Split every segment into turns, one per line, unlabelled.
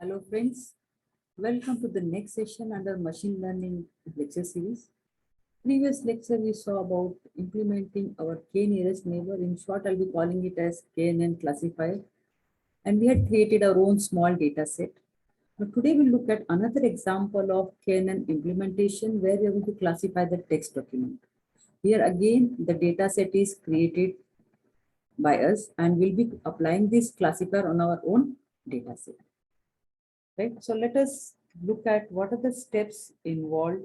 Hello friends, welcome to the next session under machine learning lecture series. Previous lecture we saw about implementing our k-nearest neighbor. In short, I'll be calling it as KNN classifier. And we had created our own small data set. Now today we'll look at another example of KNN implementation where we are going to classify the text document. Here again, the data set is created by us and we'll be applying this classifier on our own data set. Right. So let us look at what are the steps involved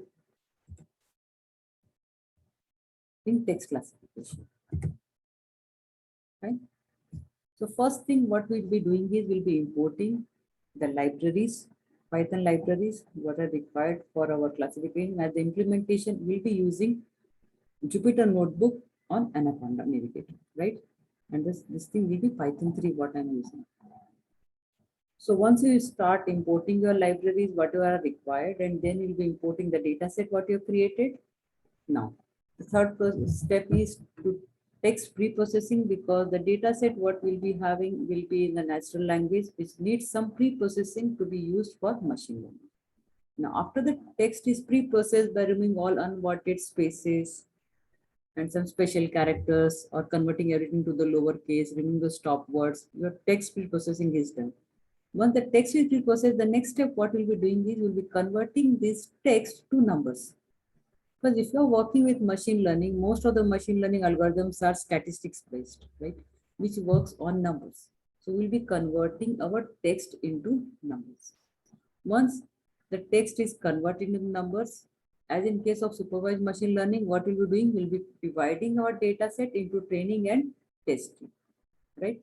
in text classification. Right. So first thing what we'll be doing is we'll be importing the libraries, Python libraries, what are required for our classification. As the implementation, we'll be using Jupyter Notebook on Anaconda Navigator, right? And this thing will be Python 3, what I'm using. So once you start importing your libraries, whatever are required, and then you'll be importing the data set what you have created. Now, the third step is to text pre-processing, because the data set what we'll be having will be in the natural language, which needs some pre-processing to be used for machine learning. Now, after the text is pre-processed by removing all unwanted spaces and some special characters or converting everything to the lower case, removing the stop words, your text pre-processing is done. Once the text is pre-processed, the next step what we'll be doing is we'll be converting this text to numbers. Because if you're working with machine learning, most of the machine learning algorithms are statistics based, right? Which works on numbers. So we'll be converting our text into numbers. Once the text is converted into numbers, as in case of supervised machine learning, what we'll be doing, we'll be dividing our data set into training and testing, right?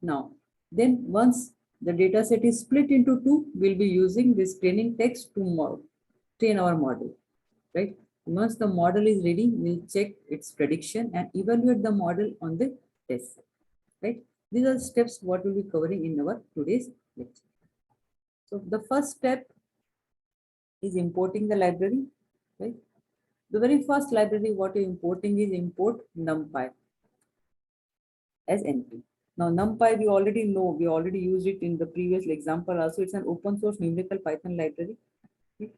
Now, then once the data set is split into two, we'll be using this training text to train our model, right? Once the model is ready, we'll check its prediction and evaluate the model on the test, right? These are the steps what we'll be covering in our today's lecture. So the first step is importing the library, right? The very first library what you're importing is import NumPy as NP. Now NumPy we already know, we already used it in the previous example also. It's an open source numerical Python library. We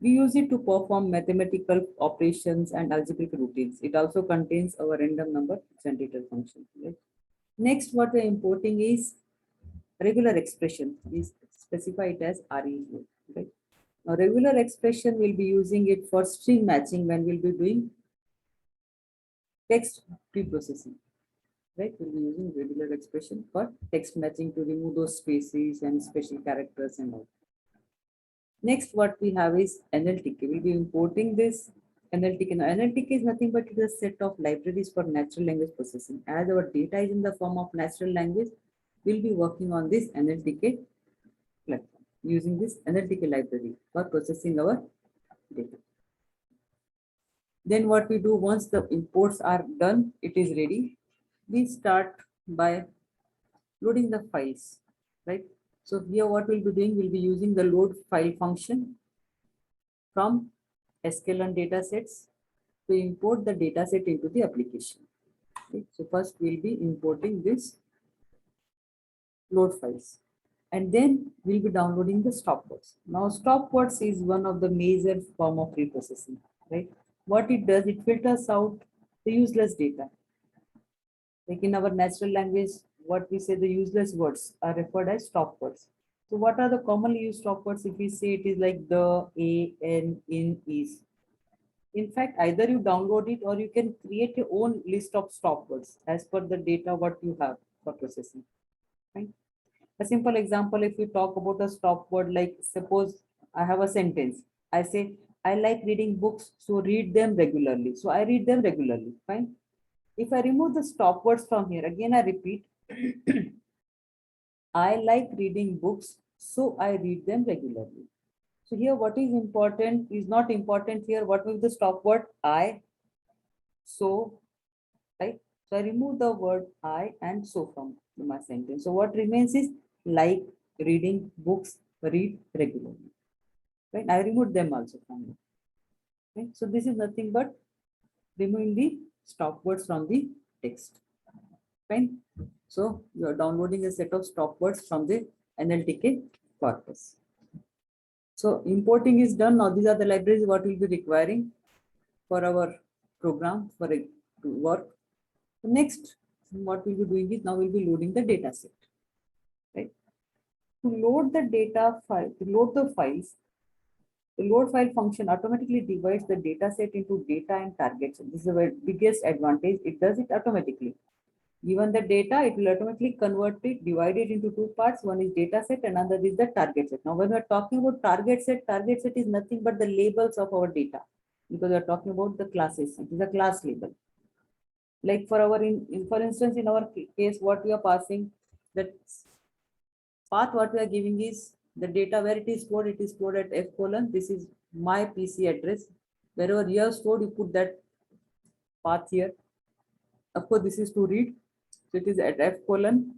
use it to perform mathematical operations and algebraic routines. It also contains our random number generator function. Right? Next, what we're importing is regular expression. We specify it as REU. Right? Now, regular expression will be using it for string matching when we'll be doing text pre-processing. Right? We'll be using regular expression for text matching to remove those spaces and special characters and all. Next, what we have is NLTK. We'll be importing this NLTK. Now, NLTK is nothing but it is a set of libraries for natural language processing. As our data is in the form of natural language, we'll be working on this NLTK platform using this NLTK library for processing our data. Then what we do once the imports are done, it is ready. We start by loading the files, right? So here what we'll be doing, we'll be using the load file function from sklearn datasets to import the dataset into the application. Okay. So first we'll be importing this load files and then we'll be downloading the stopwords. Now stopwords is one of the major form of preprocessing, right? What it does, it filters out the useless data. Like in our natural language, what we say the useless words are referred as stop words. So what are the commonly used stop words? If we say it is like the, a, n, in, is. In fact, either you download it or you can create your own list of stop words as per the data what you have for processing. Right? A simple example, if you talk about a stop word, like suppose I have a sentence. I say, I like reading books, so read them regularly. So I read them regularly. Fine. If I remove the stop words from here, again I repeat, I like reading books, so I read them regularly. So here what is important is not important here. What will the stop word? I, so, right? So I remove the word I and so from my sentence. So what remains is like reading books, read regularly. Right? I removed them also from it. Right? So this is nothing but removing the stop words from the text. Fine. So you are downloading a set of stop words from the NLTK corpus. So importing is done. Now these are the libraries what we'll be requiring for our program for it to work. The next, what we'll be doing is now we'll be loading the data set. Right? To load the data file, to load the files, the load file function automatically divides the data set into data and targets. This is the biggest advantage. It does it automatically. Given the data, it will automatically convert it, divide it into two parts. One is data set, and another is the target set. Now, when we're talking about target set is nothing but the labels of our data, because we're talking about the classes. It is a class label. Like for our for instance, in our case, what we are passing, that path what we are giving is the data where it is stored at F colon. This is my PC address. Wherever you have stored, you put that path here. Of course, this is to read. So it is at F colon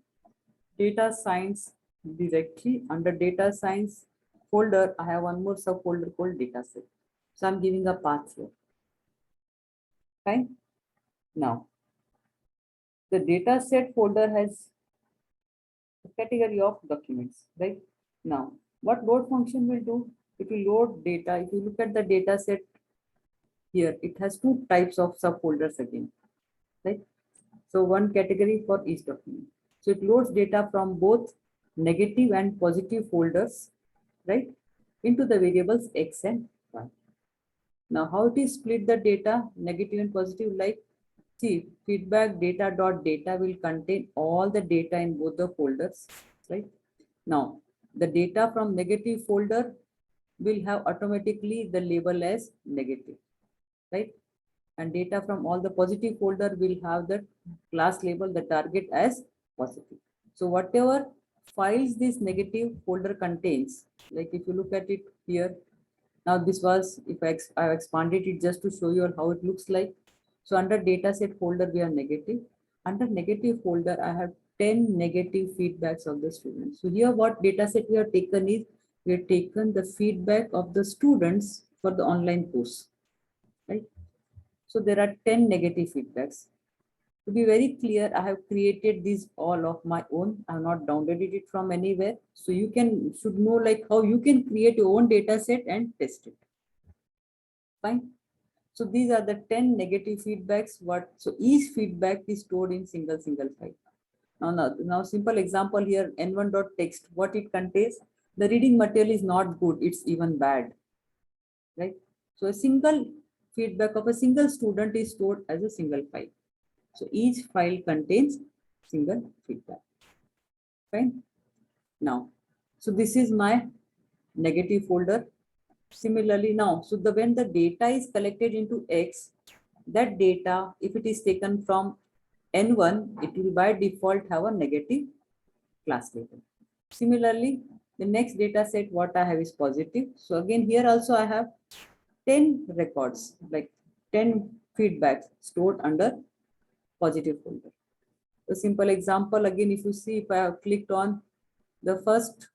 data science directory. Under data science folder, I have one more subfolder called data set. So I'm giving a path here. Fine. Now, the data set folder has a category of documents, right? Now, what load function will do? It will load data. If you look at the data set here, it has two types of subfolders again, right? So one category for each document. So it loads data from both negative and positive folders, right, into the variables X and Y. Now, how it is split the data, negative and positive, like, see, feedback data will contain all the data in both the folders, right? Now, the data from negative folder will have automatically the label as negative, right? And data from all the positive folder will have the class label, the target as positive. So whatever files this negative folder contains, like if you look at it here, now this was, if I have expanded it just to show you how it looks like. So under dataset folder, we are negative. Under negative folder, I have 10 negative feedbacks of the students. So here what dataset we have taken is, we have taken the feedback of the students for the online course, right? So there are 10 negative feedbacks. To be very clear, I have created these all of my own. I have not downloaded it from anywhere. So you should know like how you can create your own data set and test it. Fine. So these are the 10 negative feedbacks. So each feedback is stored in single file. Now simple example here, n1.text, what it contains, the reading material is not good, it's even bad, right? So a single feedback of a single student is stored as a single file. So each file contains single feedback. Fine. Now, so this is my negative folder. Similarly, now, so when the data is collected into X, that data, if it is taken from N1, it will by default have a negative class label. Similarly, the next data set, what I have is positive. So again, here also I have 10 records, like 10 feedbacks stored under positive folder. A simple example, again, if you see, if I have clicked on the first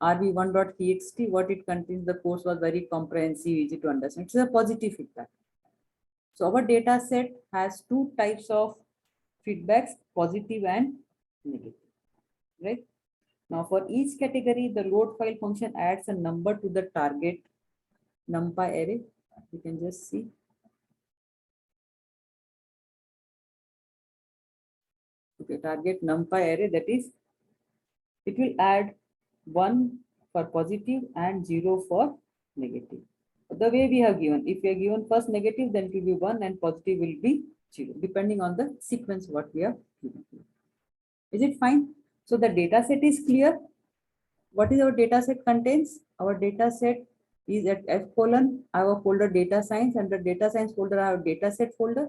rv1.txt, what it contains, the course was very comprehensive, easy to understand. It's a positive feedback. So our data set has two types of feedbacks, positive and negative, right? Now for each category, the load file function adds a number to the target NumPy array. You can just see. Okay, target NumPy array, that is, it will add 1 for positive and 0 for negative. The way we have given, if we are given first negative, then it will be 1 and positive will be 0, depending on the sequence what we have given. Is it fine? So the data set is clear. What is our data set contains? Our data set is at F colon, I have a folder data science. Under data science folder, I have data set folder.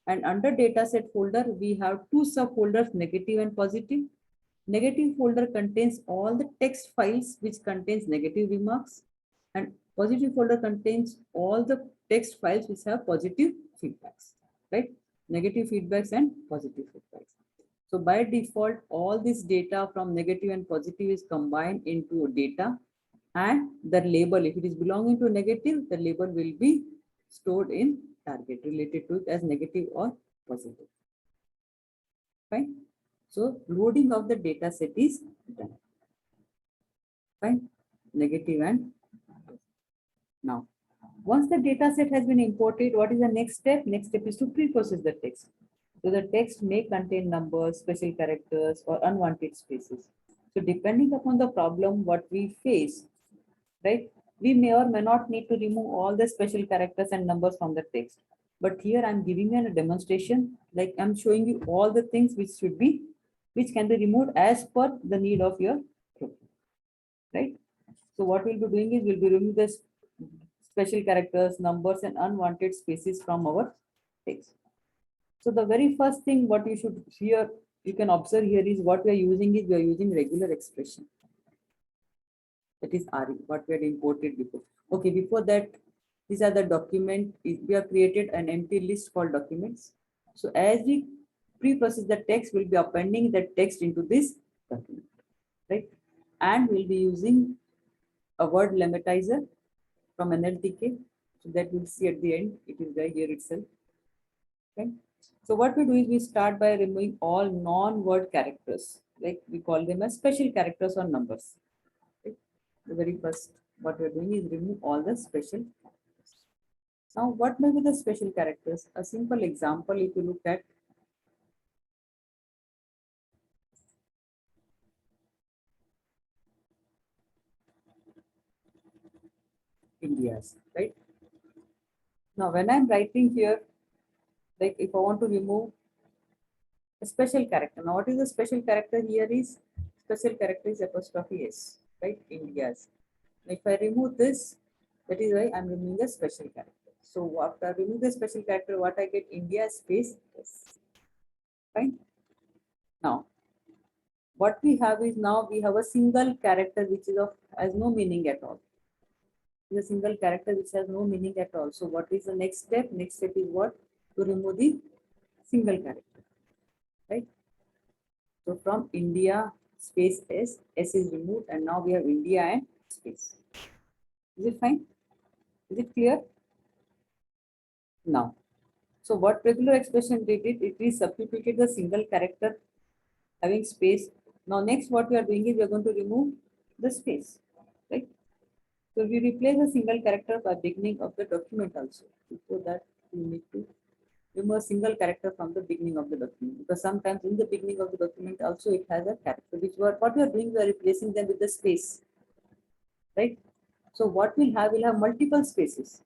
And under data set folder, we have two subfolders, negative and positive. Negative folder contains all the text files which contains negative remarks, and positive folder contains all the text files which have positive feedbacks, right? Negative feedbacks and positive feedbacks. So by default, all this data from negative and positive is combined into data, and the label, if it is belonging to negative, the label will be stored in target related to it as negative or positive. Fine. So loading of the data set is done. Fine, negative and now. Once the data set has been imported, what is the next step? Next step is to pre-process the text. So the text may contain numbers, special characters, or unwanted spaces. So depending upon the problem what we face, right, we may or may not need to remove all the special characters and numbers from the text. But here I'm giving you a demonstration, like I'm showing you all the things which can be removed as per the need of your group, right? So what we'll be doing is we'll be removing the special characters, numbers, and unwanted spaces from our text. So the very first thing what you should here, you can observe here is what we are using is we are using regular expression. That is RE, what we had imported before. Okay, before that, these are the document. We have created an empty list called documents. So as we pre-process the text, we'll be appending the text into this document, right? And we'll be using a word lematizer from NLTK. So that we'll see at the end. It is right here itself. Okay. So what we do is we start by removing all non-word characters, like we call them as special characters or numbers. Okay. The very first, what we're doing is remove all the special characters. Now, what may be the special characters? A simple example, if you look at India's, right? Now, when I'm writing here, like if I want to remove a special character. Now, what is the special character here is special character is apostrophe S, right? India's. If I remove this, that is why I'm removing the special character. So after removing the special character, what I get India space S. Fine. Now, what we have is now we have a single character which is of has no meaning at all. It's a single character which has no meaning at all. So what is the next step? Next step is what? To remove the single character, right? So from India space S is removed, and now we have India and space. Is it fine? Is it clear? Now, so what regular expression did it? It is substituted the single character having space. Now next what we are doing is we are going to remove the space, right? So we replace a single character by beginning of the document also. Before that, we need to remove a single character from the beginning of the document, because sometimes in the beginning of the document also it has a character which what we are doing, we are replacing them with the space, right? So what we'll have multiple spaces.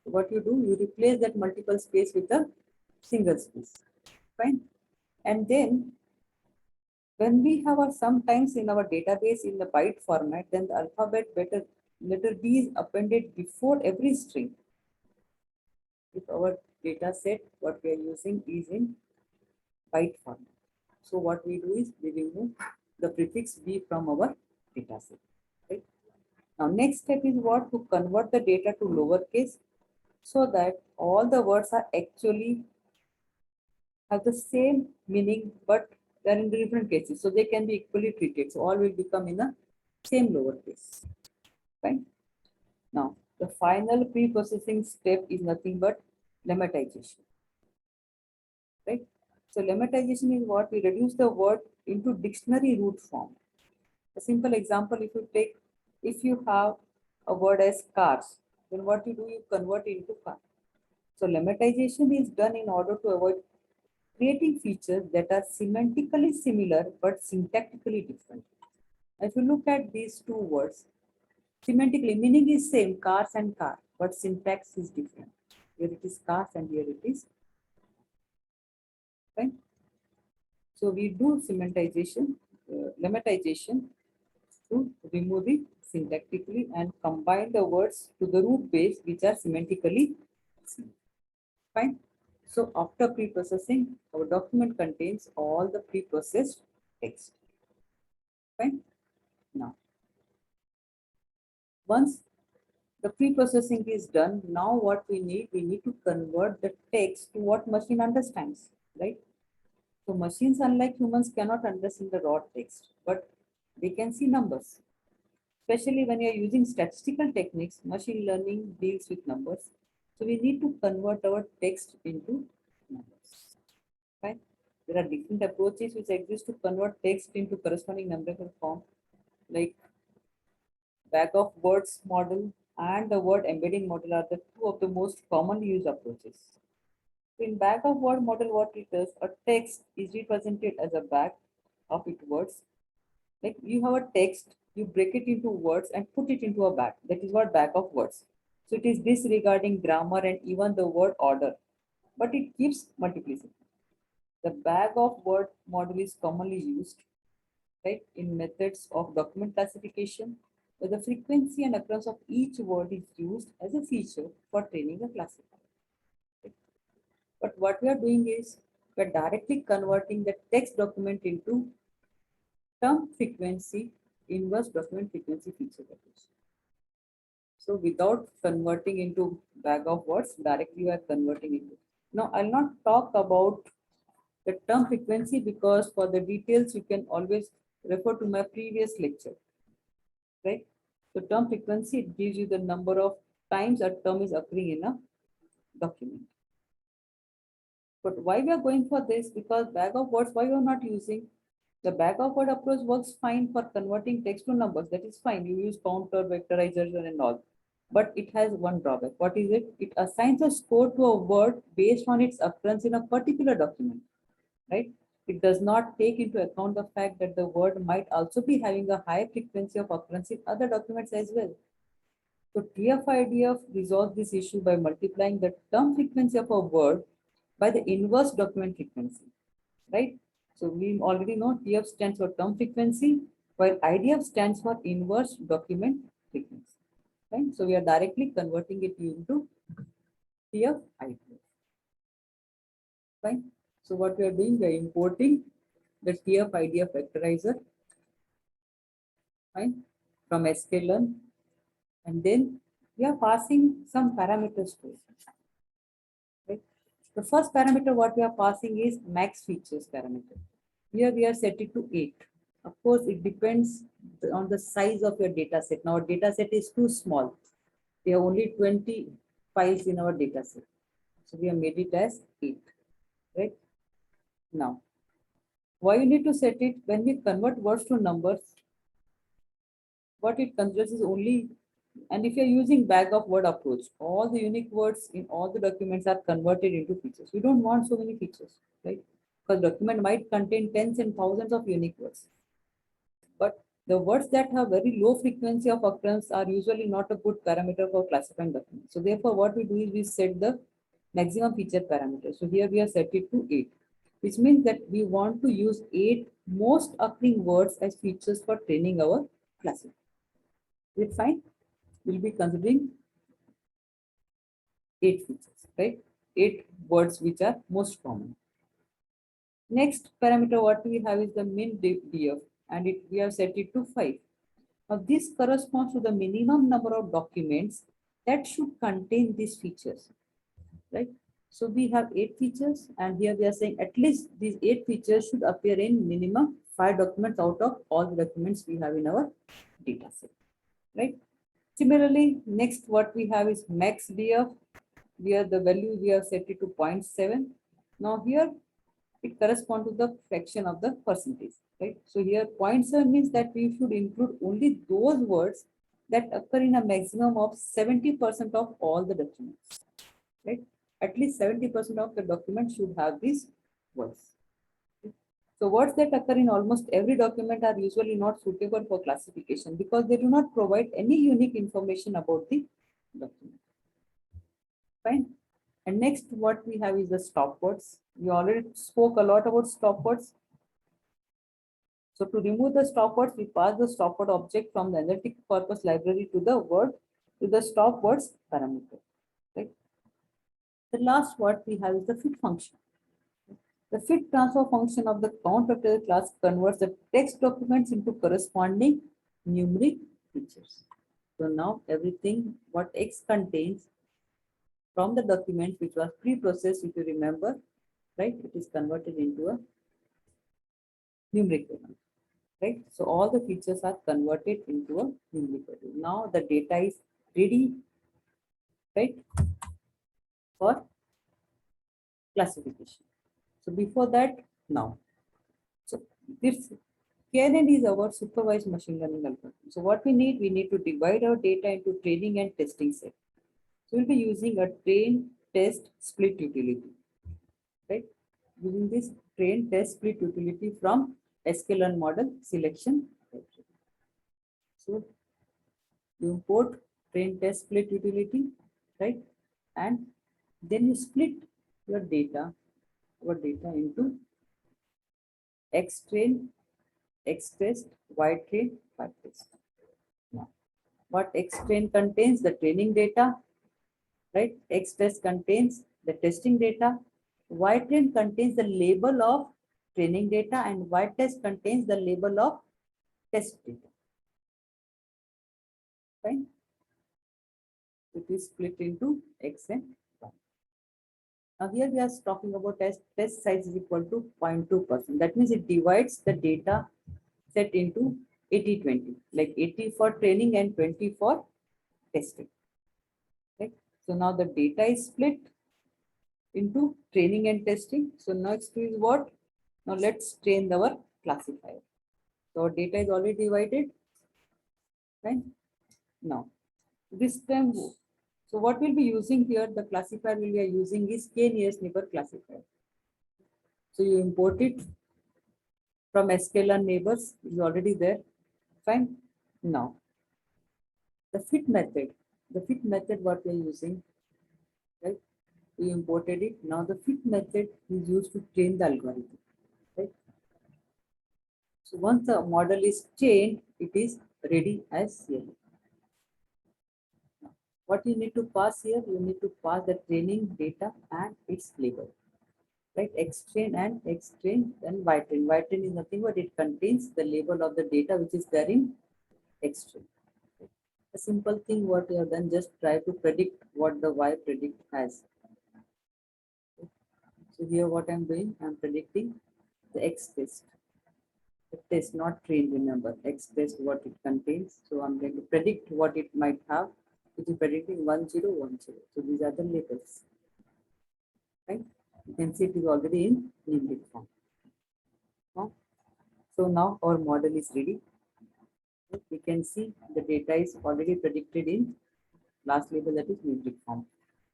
What you do, you replace that multiple space with a single space, fine. And then when we have a sometimes in our database in the byte format, then the alphabet letter B is appended before every string. If our data set, what we are using is in byte format. So what we do is we remove the prefix B from our data set. Right? Now next step is what? To convert the data to lowercase so that all the words are actually have the same meaning, but they're in different cases. So they can be equally treated. So all will become in the same lowercase. Fine. Now, the final pre-processing step is nothing but lemmatization. Right? So lemmatization is what? We reduce the word into dictionary root form. A simple example, if you have a word as cars, then what you do, you convert it into car. So lemmatization is done in order to avoid creating features that are semantically similar but syntactically different. If you look at these two words, semantically meaning is same, cars and car, but syntax is different. Here it is cars and here it is fine. So we do lemmatization to remove the syntactically and combine the words to the root base which are semantically fine. So after pre-processing, our document contains all the pre-processed text. Fine. Now, once the pre-processing is done, now what we need to convert the text to what machine understands, right? So machines, unlike humans, cannot understand the raw text, but they can see numbers. Especially when you are using statistical techniques, machine learning deals with numbers. So we need to convert our text into numbers. Right? There are different approaches which exist to convert text into corresponding numerical form. Like Bag of words model and the word embedding model are the two of the most commonly used approaches. In bag of word model, what it does, a text is represented as a bag of its words. Like you have a text, you break it into words and put it into a bag. That is what bag of words. So it is disregarding grammar and even the word order, but it keeps multiplicity. The bag of word model is commonly used, right, in methods of document classification, where the frequency and occurrence of each word is used as a feature for training a classifier. But what we are doing is we are directly converting the text document into term frequency, inverse document frequency feature values. So without converting into bag of words, directly we are converting into. Now I'll not talk about the term frequency because for the details you can always refer to my previous lecture, right? So term frequency, it gives you the number of times a term is occurring in a document. But why we are going for this? Because bag of words, why you are not using? The bag of word approach works fine for converting text to numbers. That is fine. You use counter, vectorizers and all. But it has one drawback. What is it? It assigns a score to a word based on its occurrence in a particular document, right? It does not take into account the fact that the word might also be having a high frequency of occurrence in other documents as well. So TF-IDF resolves this issue by multiplying the term frequency of a word by the inverse document frequency, right? So we already know TF stands for term frequency, while IDF stands for inverse document frequency, right? So we are directly converting it into TF-IDF, right? So what we are doing, we are importing the TF-IDF vectorizer, right, from sklearn, and then we are passing some parameters to it. Right? The first parameter what we are passing is max features parameter. Here we are set it to 8. Of course, it depends on the size of your data set. Now, our data set is too small. We have only 20 files in our data set. So we have made it as 8. Right? Now, why you need to set it? When we convert words to numbers, what it considers is only, and if you're using bag of word approach, all the unique words in all the documents are converted into features. We don't want so many features, right? Because document might contain tens and thousands of unique words. But the words that have very low frequency of occurrence are usually not a good parameter for classifying documents. So therefore, what we do is we set the maximum feature parameter. So here we are set it to 8, which means that we want to use 8 most occurring words as features for training our classifier. Is it fine? We'll be considering 8 features, right? 8 words which are most common. Next parameter what we have is the min df, and we have set it to 5. Now this corresponds to the minimum number of documents that should contain these features, right? So we have 8 features, and here we are saying at least these 8 features should appear in minimum 5 documents out of all the documents we have in our data set, right? Similarly, next what we have is max df. Where the value we have set it to 0.7. Now here it corresponds to the fraction of the percentage, right? So here 0.7 means that we should include only those words that occur in a maximum of 70% of all the documents, right? At least 70% of the document should have these words. So words that occur in almost every document are usually not suitable for classification because they do not provide any unique information about the document. Fine. And next, what we have is the stop words. We already spoke a lot about stop words. So to remove the stop words, we pass the stop word object from the analytic corpus library to the stop words parameter. Right. The last word we have is the fit function. The fit transfer function of the count vector class converts the text documents into corresponding numeric features. So now everything what X contains from the document which was pre-processed, if you remember, right, it is converted into a numeric value, right? So all the features are converted into a numeric value. Now the data is ready, right, for classification. So before that, now, so this KNN is our supervised machine learning algorithm. So what we need to divide our data into training and testing set. So we'll be using a train, test, split utility, right? Using this train, test, split utility from sklearn model selection. So you import train, test, split utility, right? And then you split your data, into X train, X test, Y train, Y test. Now, what X train contains? The training data, right? X test contains the testing data. Y train contains the label of training data, and Y test contains the label of test data. Fine. It is split into X and Y. Now here we are talking about test size is equal to 0.2%. That means it divides the data set into 80-20, like 80 for training and 20 for testing. Right? So now the data is split into training and testing. So next is what? Now let's train our classifier. So our data is already divided. Right? Now this time, so what we'll be using here, the classifier we are using is k-nearest neighbor classifier. So you import it from sklearn neighbors, is already there. Fine. Now the fit method what we are using, right? We imported it. Now the fit method is used to train the algorithm, right? So once the model is trained, it is ready as CLA. What you need to pass here, you need to pass the training data and its label, right? X train and X train and Y train. Y train is nothing but it contains the label of the data which is there in X train. A simple thing what you have done, just try to predict what the Y predict has. So here what I'm doing, I'm predicting the X test. The test not train, remember, X test what it contains. So I'm going to predict what it might have, which is predicting 1010. So these are the labels. Right? You can see it is already in numeric form. So now our model is ready. We can see the data is already predicted in last label, that is numeric form.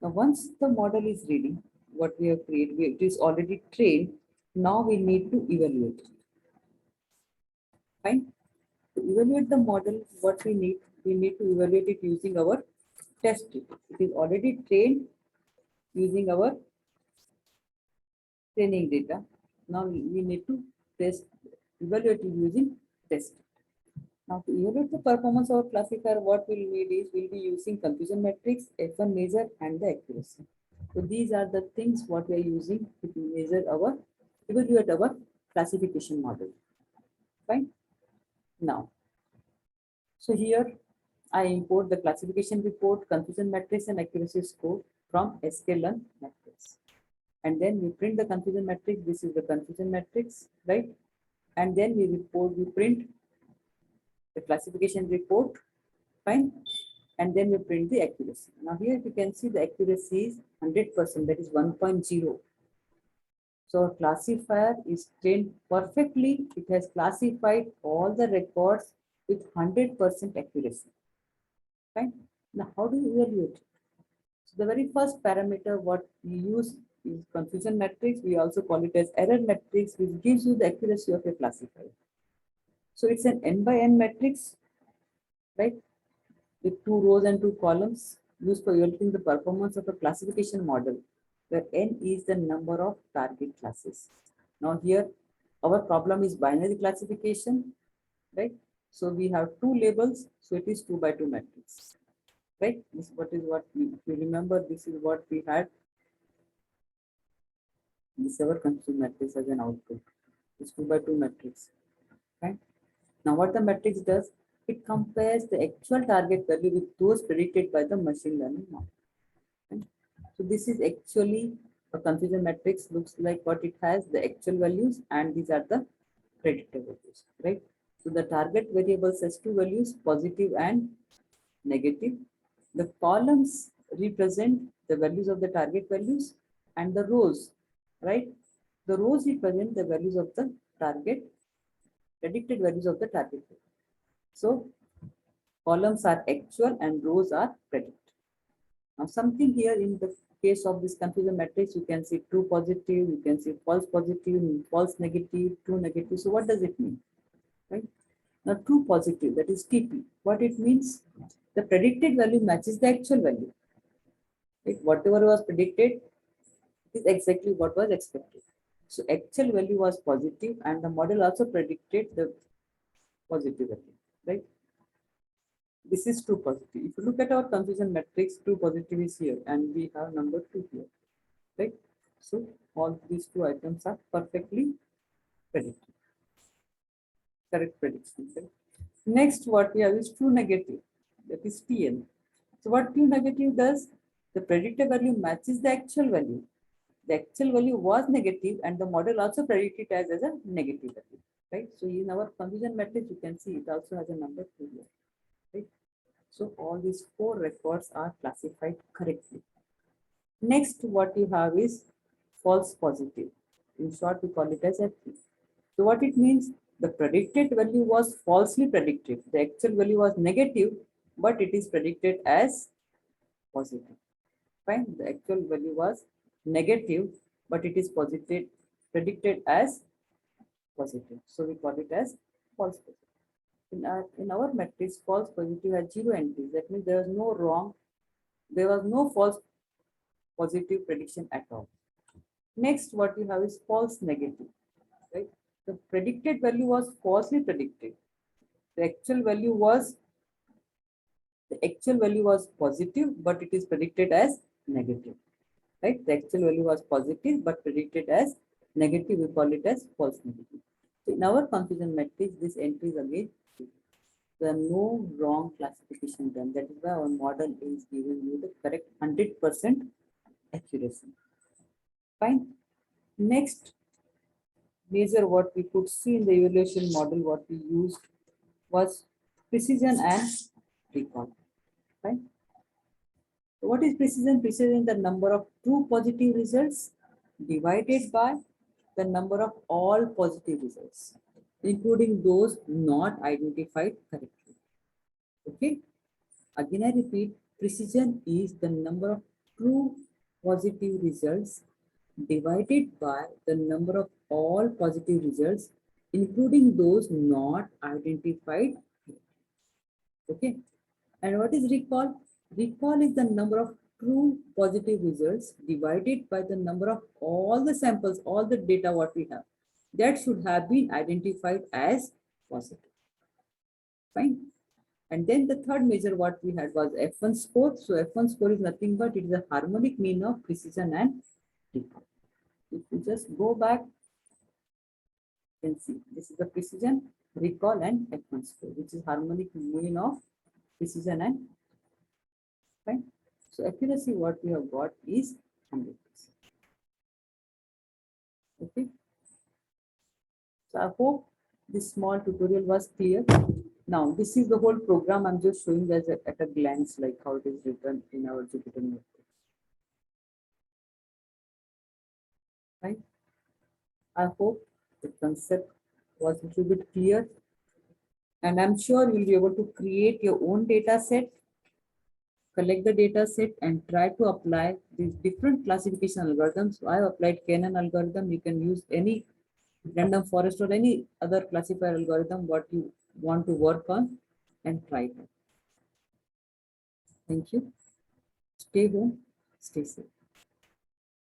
Now once the model is ready, what we have created, it is already trained. Now we need to evaluate. Fine. To evaluate the model, what we need to evaluate it using our test data. It is already trained using our training data. Now we need to evaluate it using test. Now to evaluate the performance of our classifier, what we'll need is we'll be using confusion matrix, F1 measure, and the accuracy. So these are the things what we are using to evaluate our classification model. Fine. Now, so here I import the classification report, confusion matrix, and accuracy score from sklearn matrix. And then we print the confusion matrix. This is the confusion matrix, right? And then we print the classification report, fine. And then we print the accuracy. Now here you can see the accuracy is 100%, that is 1.0. So our classifier is trained perfectly. It has classified all the records with 100% accuracy. Fine. Now how do you evaluate it? So the very first parameter what we use is confusion matrix. We also call it as error matrix, which gives you the accuracy of a classifier. So it's an n by n matrix, right? With 2 rows and 2 columns used for evaluating the performance of a classification model, where n is the number of target classes. Now here our problem is binary classification, right? So we have 2 labels, so it is 2 by 2 matrix, right? This is what if you remember, this is what we had. This is our confusion matrix as an output. It's 2 by 2 matrix, right? Now what the matrix does, it compares the actual target value with those predicted by the machine learning model. Okay. So this is actually a confusion matrix, looks like what it has, the actual values, and these are the predicted values, right? So the target variables has 2 values, positive and negative. The columns represent the values of the target values, and the rows, right? The rows represent the values of the target predicted values of the target value. So columns are actual and rows are predict. Now something here in the case of this confusion matrix, you can see true positive, you can see false positive, false negative, true negative. So what does it mean? Right? Now true positive, that is TP. What it means? The predicted value matches the actual value. Right? Whatever was predicted is exactly what was expected. So actual value was positive and the model also predicted the positive value, right? This is true positive. If you look at our confusion matrix, true positive is here and we have number 2 here, right? So all these two items are perfectly predicted, correct prediction. Right? Next, what we have is true negative, that is TN. So what true negative does? The predicted value matches the actual value. The actual value was negative and the model also predicted as a negative value, right? So in our confusion matrix, you can see it also has a number 2 here, right? So all these 4 records are classified correctly. Next, what you have is false positive. In short, we call it as FP. So what it means? The predicted value was falsely predicted. The actual value was negative, but it is predicted as positive. Fine. The actual value was negative, but it is positive, predicted as positive. So we call it as false positive. In our matrix, false positive has 0 entries. That means there was no wrong, there was no false positive prediction at all. Next, what you have is false negative, right? The predicted value was falsely predicted. The actual value was positive, but it is predicted as negative, right? The actual value was positive, but predicted as negative. We call it as false negative. So in our confusion matrix, this entry is again, there are no wrong classification done. That is why our model is giving you the correct 100% accuracy. Fine. Next measure what we could see in the evaluation model, what we used was precision and recall. Fine. So what is precision? Precision is the number of true positive results divided by the number of all positive results, including those not identified correctly. Okay. Again, I repeat, precision is the number of true positive results divided by the number of all positive results, including those not identified. Okay. And what is recall? Recall is the number of true positive results divided by the number of all the samples, all the data what we have. That should have been identified as positive. Fine. And then the third measure what we had was F1 score. So F1 score is nothing but it is a harmonic mean of precision and recall. If you just go back, you can see this is the precision, recall and F1 score, which is harmonic mean of precision and fine. So accuracy what we have got is 100%. Okay. So I hope this small tutorial was clear. Now this is the whole program. I'm just showing as at a glance like how it is written in our Jupyter notebook. Right. I hope the concept was a little bit clear, and I'm sure you'll be able to create your own data set, collect the data set and try to apply these different classification algorithms. So I have applied Cannon algorithm. You can use any random forest or any other classifier algorithm what you want to work on and try it. Thank you. Stay home, stay safe.